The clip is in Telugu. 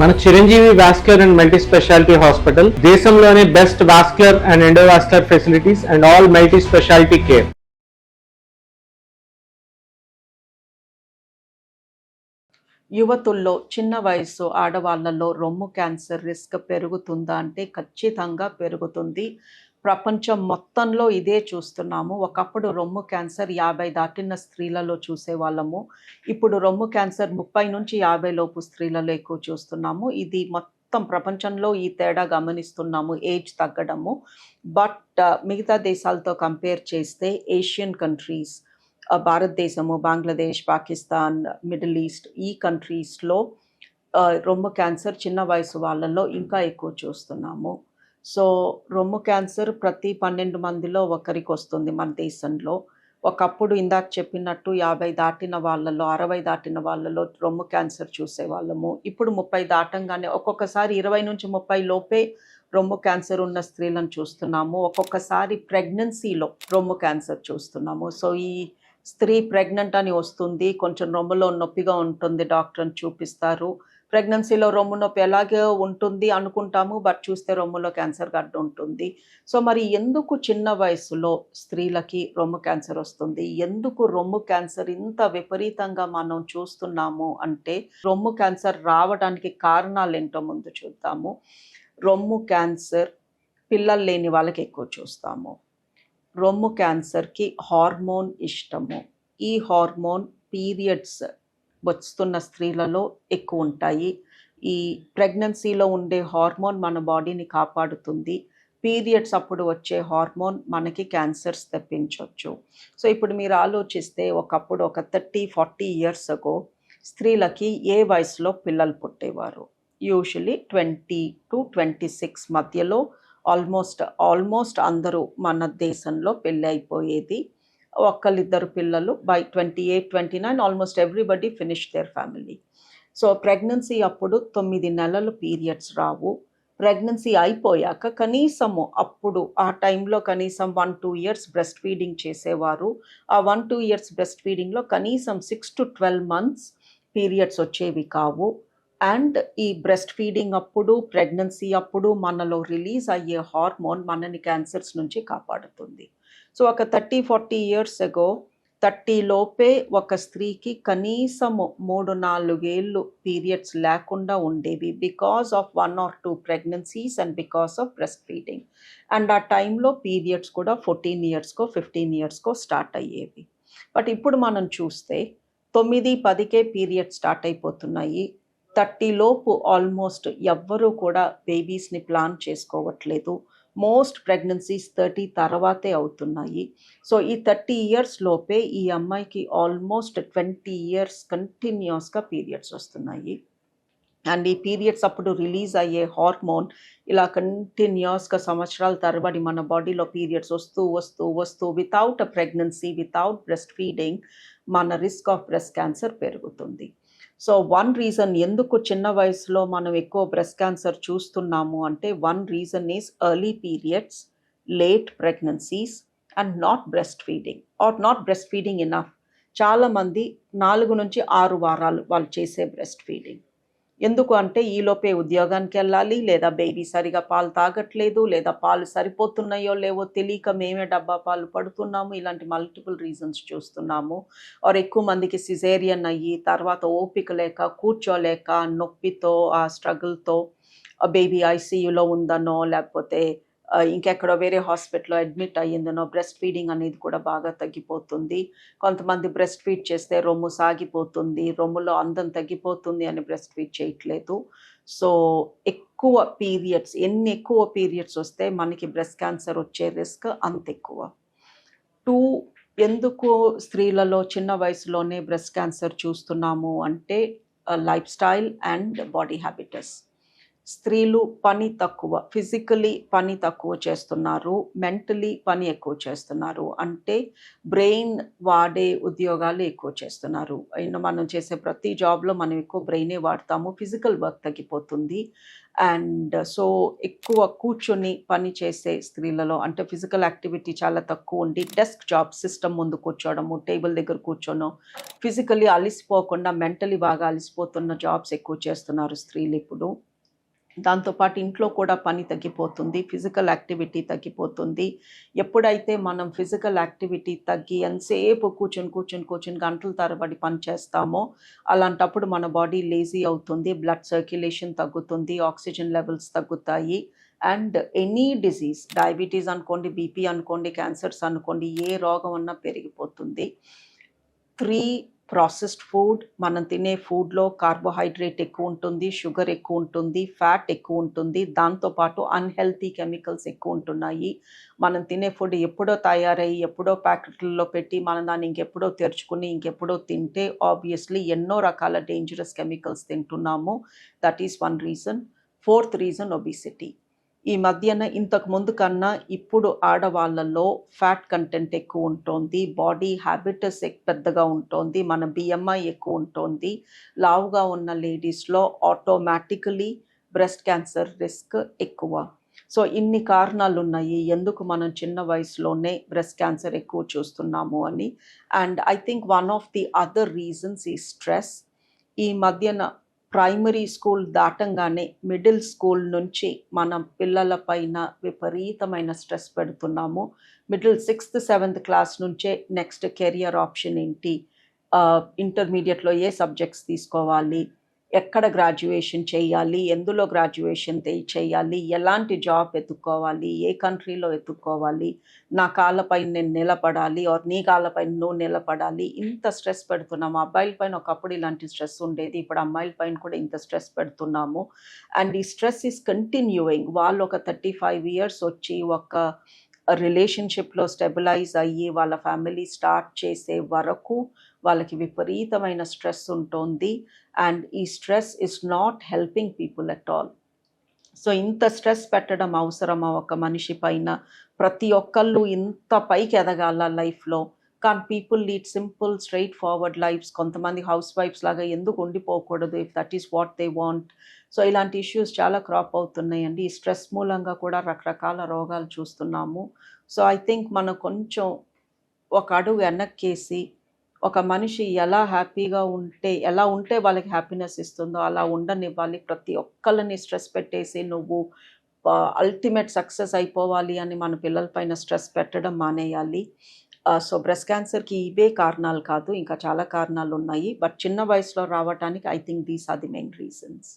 మన Chiranjeevi vascular and multi speciality hospital దేశంలోనే best vascular and endovascular facilities and all multi speciality care. యువతుల్లో చిన్న వయసు ఆడవాళ్లలో రొమ్ము క్యాన్సర్ రిస్క్ పెరుగుతుందా అంటే ఖచ్చితంగా పెరుగుతుంది. ప్రపంచం మొత్తంలో ఇదే చూస్తున్నాము. ఒకప్పుడు రొమ్ము క్యాన్సర్ 50 దాటిన స్త్రీలలో చూసేవాళ్ళము. ఇప్పుడు రొమ్ము క్యాన్సర్ 30 నుంచి 50 లోపు స్త్రీలలో ఎక్కువ చూస్తున్నాము. ఇది మొత్తం ప్రపంచంలో ఈ తేడా గమనిస్తున్నాము, ఏజ్ తగ్గడము. బట్ మిగతా దేశాలతో కంపేర్ చేస్తే ఏషియన్ కంట్రీస్, భారతదేశము, బంగ్లాదేశ్, పాకిస్తాన్, మిడిల్ ఈస్ట్ ఈ కంట్రీస్లో రొమ్ము క్యాన్సర్ చిన్న వయసు వాళ్ళల్లో ఇంకా ఎక్కువ చూస్తున్నాము. సో రొమ్ము క్యాన్సర్ ప్రతి 12 మందిలో ఒకరికి వస్తుంది మన దేశంలో. ఒకప్పుడు ఇందాక చెప్పినట్టు 50 దాటిన వాళ్ళలో, 60 దాటిన వాళ్ళలో రొమ్ము క్యాన్సర్ చూసేవాళ్ళము. ఇప్పుడు 30 దాటంగానే ఒక్కొక్కసారి 20 నుంచి 30 లోపే రొమ్ము క్యాన్సర్ ఉన్న స్త్రీలను చూస్తున్నాము. ఒక్కొక్కసారి ప్రెగ్నెన్సీలో రొమ్ము క్యాన్సర్ చూస్తున్నాము. సో ఈ స్త్రీ ప్రెగ్నెంట్ అని వస్తుంది, కొంచెం రొమ్ములో నొప్పిగా ఉంటుంది, డాక్టర్ని చూపిస్తారు. ప్రెగ్నెన్సీలో రొమ్ము నొప్పి ఎలాగే ఉంటుంది అనుకుంటాము, బట్ చూస్తే రొమ్ములో క్యాన్సర్ గడ్డ ఉంటుంది. సో మరి ఎందుకు చిన్న వయసులో స్త్రీలకి రొమ్ము క్యాన్సర్ వస్తుంది? ఎందుకు రొమ్ము క్యాన్సర్ ఇంత విపరీతంగా మనం చూస్తున్నాము అంటే, రొమ్ము క్యాన్సర్ రావడానికి కారణాలు ఏంటో ముందు చూద్దాము. రొమ్ము క్యాన్సర్ పిల్లలు లేని వాళ్ళకి ఎక్కువ చూస్తాము. రొమ్ము క్యాన్సర్కి హార్మోన్ ఇష్టము. ఈ హార్మోన్ పీరియడ్స్ వస్తున్న స్త్రీలలో ఎక్కువ ఉంటాయి. ఈ ప్రెగ్నెన్సీలో ఉండే హార్మోన్ మన బాడీని కాపాడుతుంది. పీరియడ్స్ అప్పుడు వచ్చే హార్మోన్ మనకి క్యాన్సర్స్ తెప్పించవచ్చు. సో ఇప్పుడు మీరు ఆలోచిస్తే, ఒకప్పుడు ఒక 30-40 ఇయర్స్ అగో స్త్రీలకి ఏ వయసులో పిల్లలు పుట్టేవారు? యూజువలీ 20 to 26 మధ్యలో ఆల్మోస్ట్ అందరూ మన దేశంలో పెళ్ళి అయిపోయేది. ఒక్కళ్ళిద్దరు పిల్లలు. By 28-29 almost everybody finish their family. So pregnancy అప్పుడు 9 నెలలు పీరియడ్స్ రావు. ప్రెగ్నెన్సీ అయిపోయాక కనీసము అప్పుడు ఆ టైంలో కనీసం 1-2 ఇయర్స్ బ్రెస్ట్ ఫీడింగ్ చేసేవారు. ఆ 1-2 ఇయర్స్ బ్రెస్ట్ ఫీడింగ్లో కనీసం 6 to 12 months పీరియడ్స్ వచ్చేవి కావు. అండ్ ఈ బ్రెస్ట్ ఫీడింగ్ అప్పుడు, ప్రెగ్నెన్సీ అప్పుడు మనలో రిలీజ్ అయ్యే హార్మోన్ మనని క్యాన్సర్స్ నుంచి కాపాడుతుంది. సో ఒక 30-40 ఇయర్స్ అగో 30 లోపే ఒక స్త్రీకి కనీసము 3-4 ఏళ్ళు పీరియడ్స్ లేకుండా ఉండేవి, because of 1 or 2 pregnancies and because of breast feeding. And ఆ టైంలో పీరియడ్స్ కూడా 14 ఇయర్స్కో 15 ఇయర్స్కో స్టార్ట్ అయ్యేవి. బట్ ఇప్పుడు మనం చూస్తే 9-10కే పీరియడ్స్ స్టార్ట్ అయిపోతున్నాయి. 30 లోపు ఆల్మోస్ట్ ఎవ్వరూ కూడా బేబీస్ని ప్లాన్ చేసుకోవట్లేదు. మోస్ట్ ప్రెగ్నెన్సీస్ 30 తర్వాతే అవుతున్నాయి. సో ఈ 30 ఇయర్స్ లోపే ఈ అమ్మాయికి ఆల్మోస్ట్ 20 ఇయర్స్ కంటిన్యూస్గా పీరియడ్స్ వస్తున్నాయి. అండ్ ఈ పీరియడ్స్ అప్పుడు రిలీజ్ అయ్యే హార్మోన్ ఇలా కంటిన్యూస్గా సంవత్సరాల తరబడి మన బాడీలో పీరియడ్స్ వస్తూ without a pregnancy, without breast feeding మన రిస్క్ ఆఫ్ బ్రెస్ట్ క్యాన్సర్ పెరుగుతుంది. సో వన్ రీజన్ ఎందుకు చిన్న వయసులో మనం ఎక్కువ బ్రెస్ట్ క్యాన్సర్ చూస్తున్నాము అంటే, one reason is early periods, late pregnancies and not breast feeding or not breast feeding enough. చాలామంది 4 నుంచి 6 వారాలు వాళ్ళు చేసే బ్రెస్ట్ ఫీడింగ్. ఎందుకు అంటే ఈలోపే ఉద్యోగానికి వెళ్ళాలి, లేదా బేబీ సరిగా పాలు తాగట్లేదు, లేదా పాలు సరిపోతున్నాయో లేవో తెలియక మేమే డబ్బా పాలు పడుతున్నాము. ఇలాంటి మల్టిపుల్ రీజన్స్ చూస్తున్నాము. ఆర్ ఎక్కువ మందికి సిజేరియన్ అయ్యి తర్వాత ఓపిక లేక, కూర్చోలేక, నొప్పితో, ఆ స్ట్రగుల్తో బేబీ ఐసీయూలో ఉందనో లేకపోతే ఇంకెక్కడో వేరే హాస్పిటల్లో అడ్మిట్ అయ్యిందనో బ్రెస్ట్ ఫీడింగ్ అనేది కూడా బాగా తగ్గిపోతుంది. కొంతమంది బ్రెస్ట్ ఫీడ్ చేస్తే రొమ్ము సాగిపోతుంది, రొమ్ములో అందం తగ్గిపోతుంది అని బ్రెస్ట్ ఫీడ్ చేయట్లేదు. సో ఎన్ని ఎక్కువ పీరియడ్స్ వస్తే మనకి బ్రెస్ట్ క్యాన్సర్ వచ్చే రిస్క్ అంత ఎక్కువ. 2, ఎందుకు స్త్రీలలో చిన్న వయసులోనే బ్రెస్ట్ క్యాన్సర్ చూస్తున్నాము అంటే లైఫ్ స్టైల్ అండ్ బాడీ హ్యాబిటస్. స్త్రీలు పని తక్కువ, ఫిజికలీ పని తక్కువ చేస్తున్నారు, మెంటలీ పని ఎక్కువ చేస్తున్నారు. అంటే బ్రెయిన్ వాడే ఉద్యోగాలు ఎక్కువ చేస్తున్నారు. మనం చేసే ప్రతి జాబ్లో మనం ఎక్కువ బ్రెయినే వాడతాము, ఫిజికల్ వర్క్ తగ్గిపోతుంది. అండ్ సో ఎక్కువ కూర్చొని పని చేసే స్త్రీలలో, అంటే ఫిజికల్ యాక్టివిటీ చాలా తక్కువ ఉండి డెస్క్ జాబ్, సిస్టమ్ ముందు కూర్చోవడము, టేబుల్ దగ్గర కూర్చోను, ఫిజికలీ అలిసిపోకుండా మెంటలీ బాగా అలిసిపోతున్న జాబ్స్ ఎక్కువ చేస్తున్నారు స్త్రీలు ఇప్పుడు. దాంతోపాటు ఇంట్లో కూడా పని తగ్గిపోతుంది, ఫిజికల్ యాక్టివిటీ తగ్గిపోతుంది. ఎప్పుడైతే మనం ఫిజికల్ యాక్టివిటీ తగ్గి ఎంతసేపు కూర్చొని గంటల తరబడి పని చేస్తామో అలాంటప్పుడు మన బాడీ లేజీ అవుతుంది, బ్లడ్ సర్క్యులేషన్ తగ్గుతుంది, ఆక్సిజన్ లెవెల్స్ తగ్గుతాయి. అండ్ ఎనీ డిజీజ్, డయాబెటీస్ అనుకోండి, బీపీ అనుకోండి, క్యాన్సర్స్ అనుకోండి, ఏ రోగం అన్నా పెరిగిపోతుంది. 3 ప్రాసెస్డ్ ఫుడ్, మనం తినే ఫుడ్లో కార్బోహైడ్రేట్ ఎక్కువ ఉంటుంది, షుగర్ ఎక్కువ ఉంటుంది, ఫ్యాట్ ఎక్కువ ఉంటుంది, దాంతోపాటు అన్హెల్తీ కెమికల్స్ ఎక్కువ ఉంటున్నాయి. మనం తినే ఫుడ్ ఎప్పుడో తయారయ్యి ఎప్పుడో ప్యాకెట్లలో పెట్టి మనం దాన్ని ఇంకెప్పుడో తెరుచుకుని ఇంకెప్పుడో తింటే ఆబ్వియస్లీ ఎన్నో రకాల డేంజరస్ కెమికల్స్ తింటున్నాము. That is one reason. 4th reason obesity. ఈ మధ్యన ఇంతకు ముందు కన్నా ఇప్పుడు ఆడవాళ్ళలో ఫ్యాట్ కంటెంట్ ఎక్కువ ఉంటుంది, బాడీ హ్యాబిటస్ పెద్దగా ఉంటుంది, మన బిఎంఐ ఎక్కువ ఉంటుంది. లావుగా ఉన్న లేడీస్లో ఆటోమేటికలీ బ్రెస్ట్ క్యాన్సర్ రిస్క్ ఎక్కువ. సో ఇన్ని కారణాలు ఉన్నాయి ఎందుకు మనం చిన్న వయసులోనే బ్రెస్ట్ క్యాన్సర్ ఎక్కువ చూస్తున్నాము అని. And I think one of the other reasons ఈ స్ట్రెస్. ఈ మధ్యన ప్రైమరీ స్కూల్ దాటంగానే మిడిల్ స్కూల్ నుంచి మనం పిల్లల పైన విపరీతమైన స్ట్రెస్ పెడుతున్నాము. మిడిల్ 6th 7th క్లాస్ నుంచే నెక్స్ట్ కెరియర్ ఆప్షన్ ఏంటి, ఇంటర్మీడియట్లో ఏ సబ్జెక్ట్స్ తీసుకోవాలి, ఎక్కడ గ్రాడ్యుయేషన్ చేయాలి, ఎందులో గ్రాడ్యుయేషన్ చేయాలి, ఎలాంటి జాబ్ ఎత్తుక్కోవాలి, ఏ కంట్రీలో ఎత్తుక్కోవాలి, నా కాళ్ళపైన నేను నిలబడాలి ఆర్ నీ కాళ్ళపైన నువ్వు నిలబడాలి, ఇంత స్ట్రెస్ పెడుతున్నాము. అబ్బాయిల పైన ఒకప్పుడు ఇలాంటి స్ట్రెస్ ఉండేది, ఇప్పుడు అమ్మాయిల పైన కూడా ఇంత స్ట్రెస్ పెడుతున్నాము. అండ్ ఈ స్ట్రెస్ ఈస్ కంటిన్యూయింగ్. వాళ్ళు ఒక 35 years వచ్చి ఒక రిలేషన్షిప్లో స్టెబిలైజ్ అయ్యి వాళ్ళ ఫ్యామిలీ స్టార్ట్ చేసే వరకు వాళ్ళకి విపరీతమైన స్ట్రెస్ ఉంటుంది. అండ్ ఈ stress is not helping people at all. So ఇంత స్ట్రెస్ పెట్టడం అవసరమా ఒక మనిషి పైన? ప్రతి ఒక్కళ్ళు ఇంత పైకి ఎదగాల లైఫ్లో, కానీ people lead simple straightforward lifes. కొంతమంది హౌస్ వైఫ్స్ లాగా ఎందుకు ఉండిపోకూడదు if that is what they want? So ఇలాంటి ఇష్యూస్ చాలా క్రాప్ అవుతున్నాయండి. ఈ స్ట్రెస్ మూలంగా కూడా రకరకాల రోగాలు చూస్తున్నాము. సో ఐ థింక్ మనం కొంచెం ఒక అడుగు వెనక్కేసి ఒక మనిషి ఎలా ఉంటే వాళ్ళకి హ్యాపీనెస్ ఇస్తుందో అలా ఉండనివ్వాలి. ప్రతి ఒక్కళ్ళని స్ట్రెస్ పెట్టేసి నువ్వు అల్టిమేట్ సక్సెస్ అయిపోవాలి అని మన పిల్లల పైన స్ట్రెస్ పెట్టడం మానేయాలి. సో బ్రెస్ట్ క్యాన్సర్కి ఇవే కారణాలు కాదు, ఇంకా చాలా కారణాలు ఉన్నాయి. బట్ చిన్న వయసులో రావడానికి I think these are the main reasons.